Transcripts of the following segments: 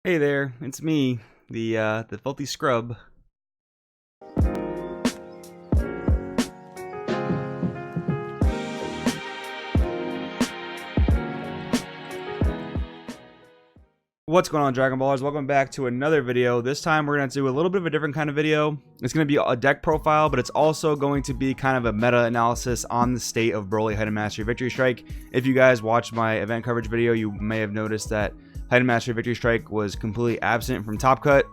Hey there, it's me, the filthy scrub. What's going on, Dragon Ballers? Welcome back to another video. This time we're going to do a little bit of a different kind of video. It's going to be a deck profile, but it's also going to be kind of a meta-analysis on the state of Broly Hidden Mastery Victory Strike. If you guys watched my event coverage video, you may have noticed that Hidden Mastery Victory Strike was completely absent from Top Cut.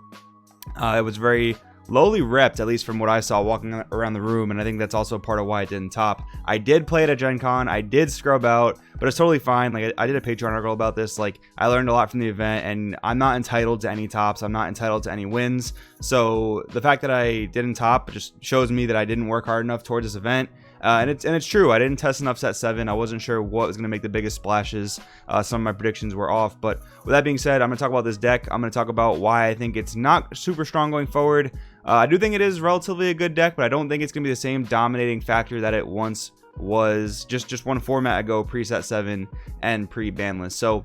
It was very lowly repped, at least from what I saw walking around the room, and I think that's also part of why it didn't top. I did play it at Gen Con, I did scrub out, but it's totally fine. Like, I did a Patreon article about this. Like, I learned a lot from the event, and I'm not entitled to any tops, I'm not entitled to any wins. So the fact that I didn't top just shows me that I didn't work hard enough towards this event. And it's true, I didn't test enough set 7. I wasn't sure what was going to make the biggest splashes. Some of my predictions were off, but with that being said, I'm going to talk about this deck. I'm going to talk about why I think it's not super strong going forward. I do think it is relatively a good deck, but I don't think it's going to be the same dominating factor that it once was just one format ago, pre-set 7 and pre-Banlist. So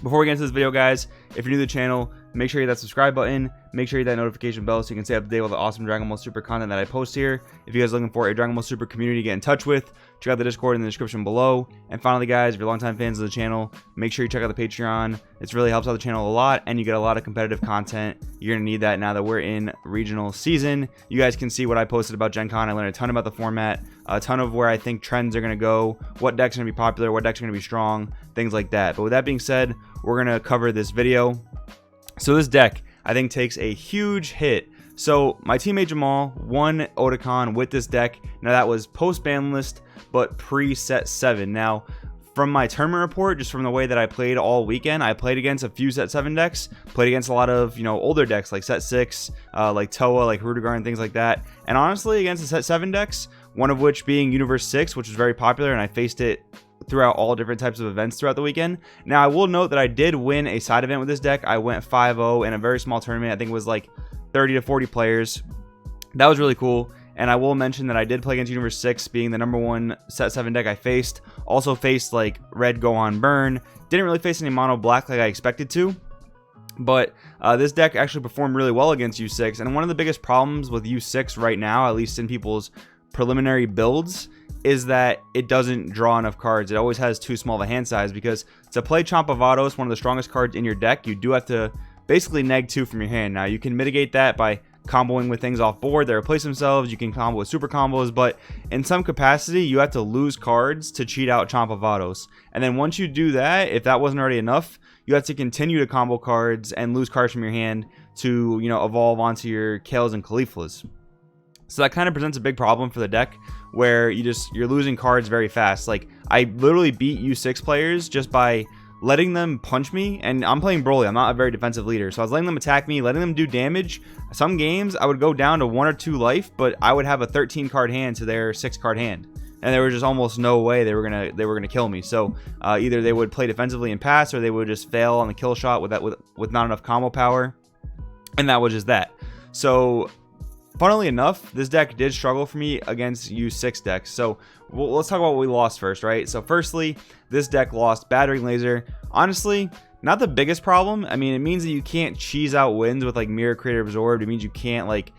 before we get into this video, guys, if you're new to the channel, make sure you hit that subscribe button, make sure you hit that notification bell so you can stay up to date with the awesome Dragon Ball Super content that I post here. If you guys are looking for a Dragon Ball Super community to get in touch with, check out the Discord in the description below. And finally, guys, if you're longtime fans of the channel, make sure you check out the Patreon. It really helps out the channel a lot, and you get a lot of competitive content. You're going to need that now that we're in regional season. You guys can see what I posted about Gen Con. I learned a ton about the format, a ton of where I think trends are going to go, what decks are going to be popular, what decks are going to be strong, things like that. But with that being said, we're going to cover this video. So this deck, I think, takes a huge hit. So my teammate Jamal won Otakon with this deck. Now that was post-Banlist, but pre-set 7. Now, from my tournament report, just from the way that I played all weekend, I played against a few set 7 decks, played against a lot of, older decks like set 6, like Toa, like Rudigar, and things like that. And honestly, against the set 7 decks, one of which being Universe 6, which was very popular, and I faced it throughout all different types of events throughout the weekend. Now, I will note that I did win a side event with this deck. I went 5-0 in a very small tournament. I think it was like 30 to 40 players. That was really cool. And I will mention that I did play against Universe 6, being the #1 set 7 deck I faced. Also faced like Red Gohan Burn. Didn't really face any mono black like I expected to. But this deck actually performed really well against U6. And one of the biggest problems with U6 right now, at least in people's preliminary builds, is that it doesn't draw enough cards. It always has too small of a hand size, because to play Champavados, one of the strongest cards in your deck, you do have to basically neg 2 from your hand. Now, you can mitigate that by comboing with things off board that replace themselves. You can combo with super combos, but in some capacity, you have to lose cards to cheat out Champavados. And then once you do that, if that wasn't already enough, you have to continue to combo cards and lose cards from your hand to, evolve onto your Kales and Cauliflas. So that kind of presents a big problem for the deck, where you're losing cards very fast. Like, I literally beat U6 players just by letting them punch me, and I'm playing Broly. I'm not a very defensive leader, so I was letting them attack me, letting them do damage. Some games I would go down to 1 or 2 life, but I would have a 13 card hand to their 6 card hand, and there was just almost no way they were gonna kill me. So either they would play defensively and pass, or they would just fail on the kill shot with not enough combo power, and that was just that. So funnily enough, this deck did struggle for me against U6 decks. So let's talk about what we lost first, right? So firstly, this deck lost Battering Laser. Honestly, not the biggest problem. I mean, it means that you can't cheese out wins with like Mirror Creator Absorbed. It means you can't like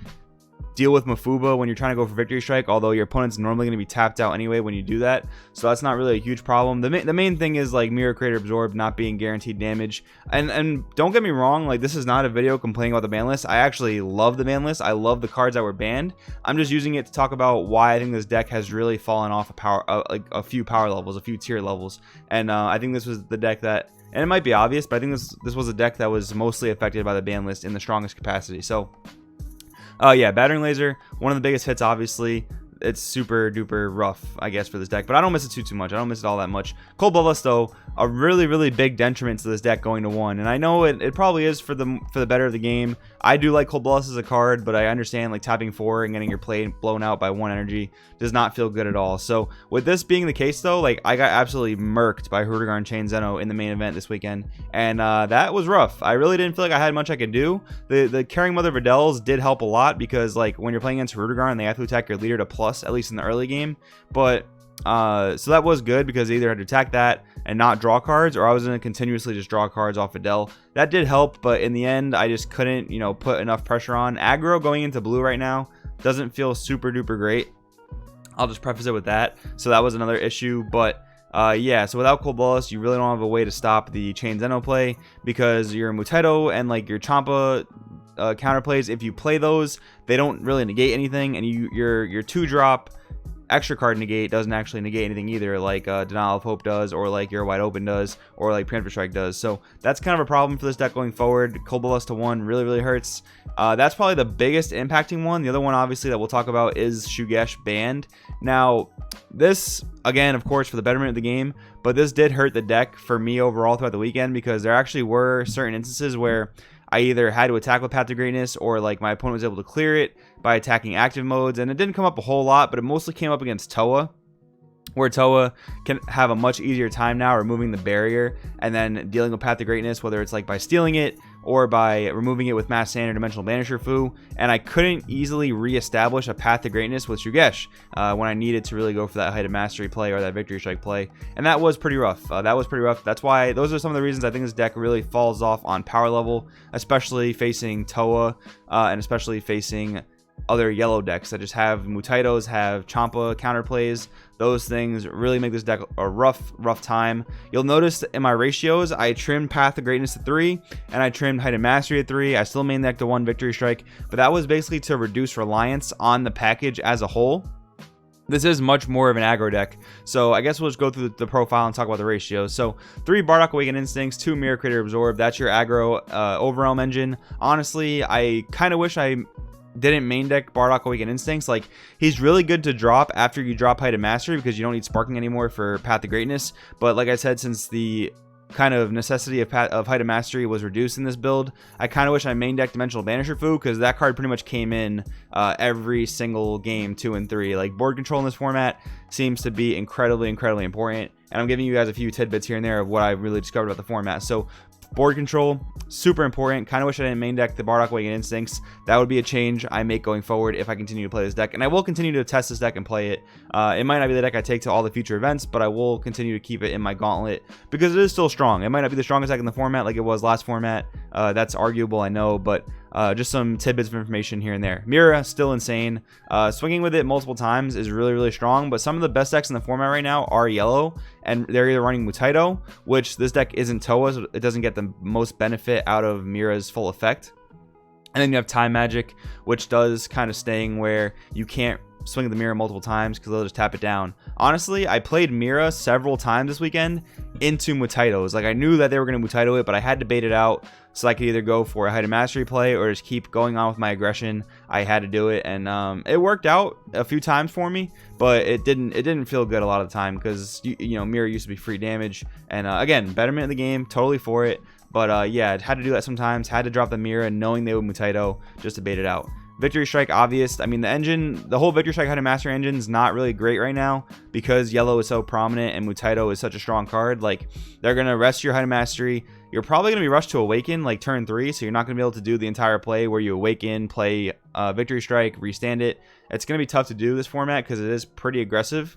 deal with Mafuba when you're trying to go for Victory Strike, although your opponent's normally going to be tapped out anyway when you do that. So that's not really a huge problem. The main thing is like Mirror Creator Absorb not being guaranteed damage. And don't get me wrong, like, this is not a video complaining about the ban list. I actually love the ban list. I love the cards that were banned. I'm just using it to talk about why I think this deck has really fallen off a few power levels, a few tier levels. And I think this was the deck that, and it might be obvious, but I think this was a deck that was mostly affected by the ban list in the strongest capacity. So yeah, Battering Laser, one of the biggest hits, obviously. It's super duper rough, I guess, for this deck, but I don't miss it too much. I don't miss it all that much. Cold Bloodlust, though, a really big detriment to this deck going to 1, and I know it probably is for the better of the game. I do like Cold Bloodlust as a card, but I understand like tapping 4 and getting your play blown out by 1 energy does not feel good at all. So with this being the case, though, like, I got absolutely murked by Rudigar and Chain Zeno in the main event this weekend, and that was rough. I really didn't feel like I had much I could do. The Caring Mother Videls did help a lot, because like when you're playing against Rudigar and they have to attack your leader to plus, at least in the early game, but So that was good because I either had to attack that and not draw cards, or I was going to continuously just draw cards off Adele. That did help, but in the end, I just couldn't, put enough pressure on. Aggro going into blue right now doesn't feel super duper great. I'll just preface it with that. So that was another issue, but yeah, so without Cold Bloodlust, you really don't have a way to stop the Chain Zeno play, because your Mutaito and like your Champa counterplays, if you play those, they don't really negate anything, and your 2-drop extra card negate doesn't actually negate anything either, like Denial of Hope does, or like your Wide Open does, or like Preemptive Strike does. So that's kind of a problem for this deck going forward. Cold Bloodlust to 1 really hurts. That's probably the biggest impacting one. The other one, obviously, that we'll talk about is Shugesh Banned. Now, this, again, of course, for the betterment of the game, but this did hurt the deck for me overall throughout the weekend, because there actually were certain instances where I either had to attack with Path to Greatness, or like my opponent was able to clear it by attacking active modes, and it didn't come up a whole lot, but it mostly came up against Toa, where Toa can have a much easier time now removing the barrier and then dealing with Path to Greatness, whether it's like by stealing it or by removing it with Mass Sand or Dimensional Banisher Fu. And I couldn't easily reestablish a Path to Greatness with Shugesh when I needed to really go for that Height of Mastery play or that Victory Strike play, and that was pretty rough. That's why those are some of the reasons I think this deck really falls off on power level, especially facing Toa and especially facing other yellow decks that just have Mutaitos, have Champa counterplays. Those things really make this deck a rough time. You'll notice in my ratios, I trimmed Path to Greatness to 3, and I trimmed Height of Mastery to 3. I still main deck to 1 Victory Strike, but that was basically to reduce reliance on the package as a whole. This is much more of an aggro deck, so I guess we'll just go through the profile and talk about the ratios. So 3 Bardock Awakened Instincts, 2 Mirror Creator Absorb. That's your aggro Overwhelm engine. Honestly, I kind of wish I didn't main deck Bardock Awakened Instincts. Like, he's really good to drop after you drop Height of Mastery, because you don't need Sparking anymore for Path to Greatness. But like I said, since the kind of necessity of Height of Mastery was reduced in this build, I kind of wish I main decked Dimensional Banisher Fu, because that card pretty much came in every single game 2 and 3. Like, board control in this format seems to be incredibly important, and I'm giving you guys a few tidbits here and there of what I really discovered about the format. So board control, super important. Kind of wish I didn't main deck the Bardock Awakened Instincts. That would be a change I make going forward if I continue to play this deck, and I will continue to test this deck and play it. It might not be the deck I take to all the future events, but I will continue to keep it in my gauntlet, because it is still strong. It might not be the strongest deck in the format like it was last format. That's arguable, I know, but just some tidbits of information here and there. Mira, still insane. Swinging with it multiple times is really strong, but some of the best decks in the format right now are yellow, and they're either running Mutaito, which this deck isn't Toa, so it doesn't get the most benefit out of Mira's full effect. And then you have Time Magic, which does kind of staying where you can't swing the Mira multiple times because they'll just tap it down. Honestly, I played Mira several times this weekend into Mutaitos. Like, I knew that they were going to Mutaito it, but I had to bait it out so I could either go for a Height of Mastery play or just keep going on with my aggression. I had to do it, and it worked out a few times for me, but it didn't feel good a lot of the time, because you know, Mira used to be free damage, and again, betterment of the game, totally for it. But yeah, I had to do that sometimes. Had to drop the Mira knowing they would Mutaito just to bait it out. Victory Strike, obvious. I mean, the whole Victory Strike Height of Mastery engine is not really great right now, because yellow is so prominent and Mutaito is such a strong card. Like, they're going to rest your Height of Mastery. You're probably going to be rushed to Awaken like turn 3, so you're not going to be able to do the entire play where you Awaken, play Victory Strike, restand it. It's going to be tough to do this format because it is pretty aggressive.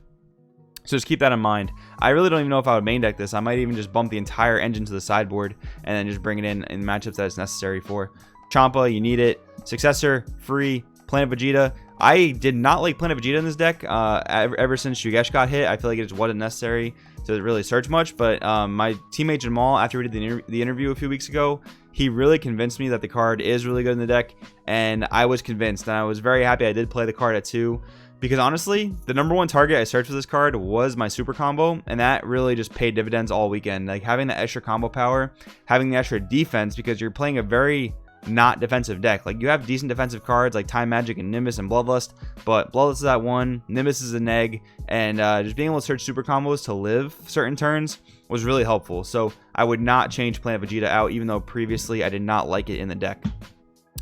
So just keep that in mind. I really don't even know if I would main deck this. I might even just bump the entire engine to the sideboard and then just bring it in matchups that it's necessary for. Champa, you need it. Successor, free. Planet Vegeta. I did not like Planet Vegeta in this deck ever since Shugesh got hit. I feel like it just wasn't necessary to really search much. But my teammate Jamal, after we did the interview a few weeks ago, he really convinced me that the card is really good in the deck. And I was convinced. And I was very happy I did play the card at 2. Because honestly, the #1 target I searched for this card was my super combo, and that really just paid dividends all weekend. Like, having the extra combo power, having the extra defense, because you're playing a very not defensive deck. Like, you have decent defensive cards like Time Magic and Nimbus and Bloodlust, but Bloodlust is at 1, Nimbus is an egg, and just being able to search super combos to live certain turns was really helpful. So I would not change Planet Vegeta out, even though previously I did not like it in the deck.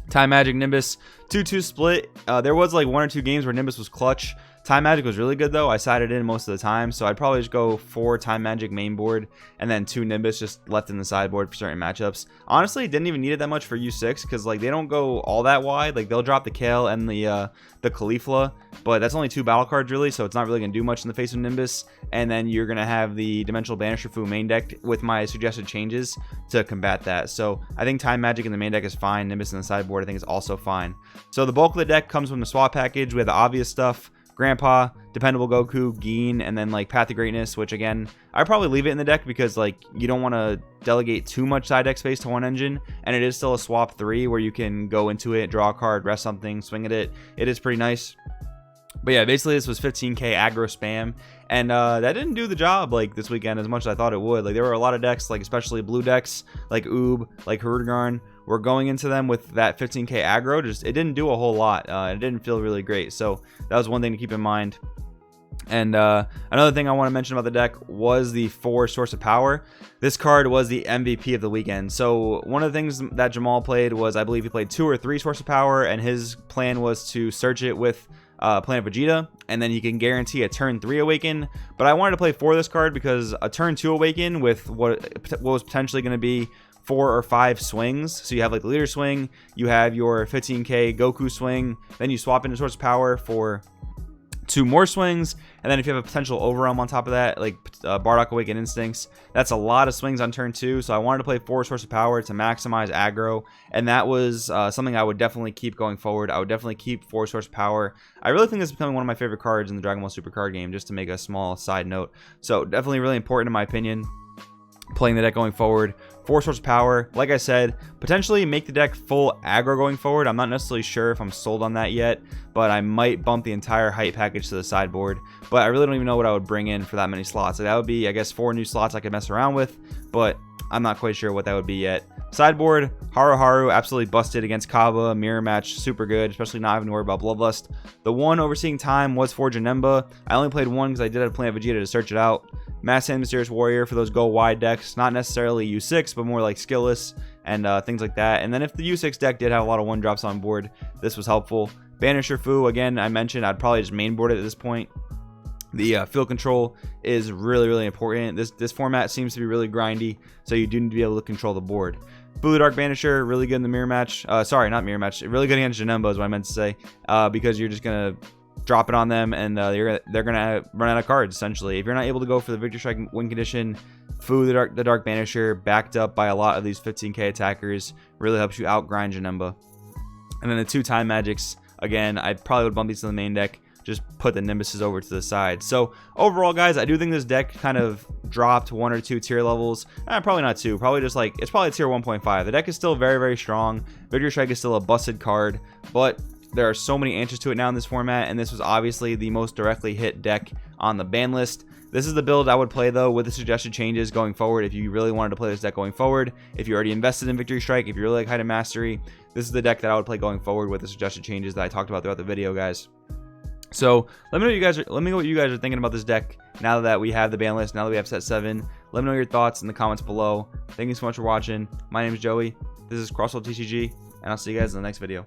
Time Magic Nimbus 2-2 split. There was like 1 or 2 games where Nimbus was clutch Time Magic was really good though. I sided in most of the time, so I'd probably just go 4 Time Magic main board and then 2 Nimbus just left in the sideboard for certain matchups. Honestly, didn't even need it that much for U6 because like they don't go all that wide. Like they'll drop the Kale and the Caulifla, but that's only 2 battle cards really, so it's not really gonna do much in the face of Nimbus. And then you're gonna have the Dimensional Banisher Fu main deck with my suggested changes to combat that. So I think Time Magic in the main deck is fine. Nimbus in the sideboard I think is also fine. So the bulk of the deck comes from the swap package. We have the obvious stuff: Grandpa, Dependable Goku, Geen, and then like Path to Greatness, which again, I'd probably leave it in the deck because like you don't want to delegate too much side deck space to one engine, and it is still a swap 3 where you can go into it, draw a card, rest something, swing at it. It is pretty nice. But yeah, basically this was 15k aggro spam, and that didn't do the job like this weekend as much as I thought it would. Like there were a lot of decks, like especially blue decks like Oob, like Hurudgarn, were going into them with that 15k aggro. Just it didn't do a whole lot. It didn't feel really great, so that was one thing to keep in mind. And another thing I want to mention about the deck was the 4 Source of Power. This card was the MVP of the weekend. So one of the things that Jamal played was, I believe he played 2 or 3 Source of Power, and his plan was to search it with Planet Vegeta, and then you can guarantee a turn 3 awaken. But I wanted to play 4 this card because a turn 2 awaken with what was potentially going to be 4 or 5 swings. So you have like the leader swing, you have your 15k Goku swing, then you swap into Source of Power for 2 more swings, and then if you have a potential overwhelm on top of that, like Bardock Awakened Instincts, that's a lot of swings on turn 2. So I wanted to play 4 Source of Power to maximize aggro, and that was something I would definitely keep going forward. I would definitely keep 4 Source of Power. I really think this is becoming one of my favorite cards in the Dragon Ball Super card game, just to make a small side note. So definitely really important in my opinion, playing the deck going forward. 4 Source of Power, like I said, potentially make the deck full aggro going forward. I'm not necessarily sure if I'm sold on that yet, but I might bump the entire height package to the sideboard. But I really don't even know what I would bring in for that many slots. Like that would be, I guess, 4 new slots I could mess around with, but I'm not quite sure what that would be yet. Sideboard, Haru absolutely busted against Kaba. Mirror match, super good, especially not having to worry about Bloodlust. The one Overseeing Time was for Janemba. I only played 1 because I did have Planet Vegeta to search it out. Mass Hand Mysterious Warrior for those go wide decks, not necessarily U6, but more like Skillless and things like that. And then if the U6 deck did have a lot of 1-drops on board, this was helpful. Banisher Fu, again, I mentioned I'd probably just mainboard it at this point. The field control is really important. This format seems to be really grindy, so you do need to be able to control the board. Blue Dark Banisher, really good in the mirror match. Sorry, not mirror match. Really good against Janemba is what I meant to say, because you're just gonna drop it on them, and they're gonna run out of cards essentially. If you're not able to go for the Victory Strike win condition, Fu the Dark Banisher, backed up by a lot of these 15k attackers, really helps you out grind Janemba. And then the 2 Time Magics, again, I probably would bump these to the main deck. Just put the Nimbuses over to the side. So overall, guys, I do think this deck kind of dropped 1 or 2 tier levels. Probably not 2. Probably just like, it's probably tier 1.5. The deck is still very strong. Victory Strike is still a busted card, but there are so many answers to it now in this format, and this was obviously the most directly hit deck on the ban list. This is the build I would play though, with the suggested changes going forward. If you really wanted to play this deck going forward, if you already invested in Victory Strike, if you really like Height of Mastery, this is the deck that I would play going forward with the suggested changes that I talked about throughout the video, guys. So let me know what you guys are thinking about this deck now that we have the ban list, now that we have set 7. Let me know your thoughts in the comments below. Thank you so much for watching. My name is Joey. This is Crossroad TCG, and I'll see you guys in the next video.